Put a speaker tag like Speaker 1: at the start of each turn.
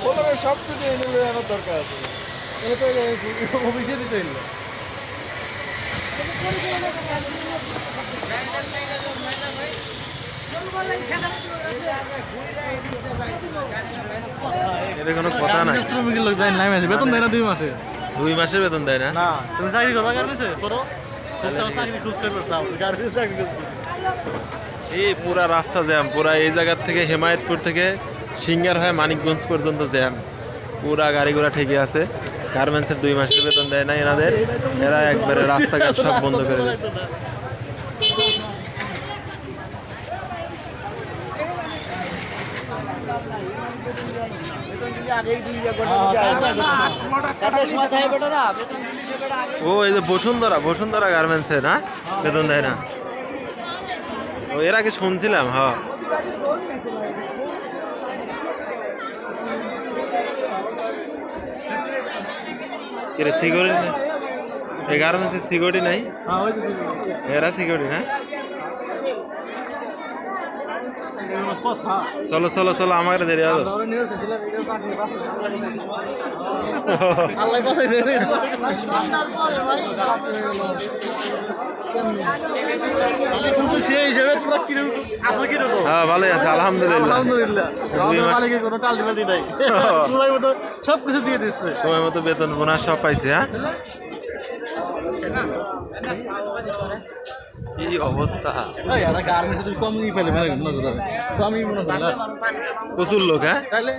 Speaker 1: বললাম সব কিছু এনে আমার দরকার আছে। এটা অফিসে দিতে এলো।
Speaker 2: এটা কোনো কথা নাই।
Speaker 3: শ্রমিকের লোক যায় নামে বেতন দেয় না 2 মাসে।
Speaker 2: 2 মাসের বেতন দেয় না?
Speaker 3: না তুমি চাকরি করবা গার্মেন্টসে করো, চাকরি খুঁজ করবে চাও গার্মেন্টস চাকরি খুঁজ করবে।
Speaker 2: এই পুরা রাস্তা জ্যাম, পুরা এই জায়গার থেকে হেমায়েতপুর থেকে সিঙ্গার হয়ে মানিকগঞ্জ পর্যন্ত জ্যাম, পুরা গাড়ি ঘোড়া ঠেকে আছে। গার্মেন্টসের 2 মাসের বেতন দেয় না এনাদের, এরা একবারে রাস্তাঘাট সব বন্ধ করে দিচ্ছে। ও এই যে বসুন্ধরা গার্মেন্টসে না বেতন দেয় না? ও এর আগে শুনছিলাম। হ্যাঁ কিরে সিকিউরিটি নেই এই গার্মেন্টসে? সিকিউরিটি নাই? এরা সিকিউরিটি না? চলো চলো চলো, আমার দেরি হয়ে যাচ্ছে। হ্যাঁ ভালোই আছে আলহামদুলিল্লাহ।
Speaker 3: সবকিছু দিয়ে দিচ্ছে,
Speaker 2: সময় মতো বেতন বোনাস সব পাইছে। হ্যাঁ কি অবস্থা,
Speaker 3: কম পেলে কমই মনে করি
Speaker 2: প্রচুর লোক। হ্যাঁ
Speaker 3: তাহলে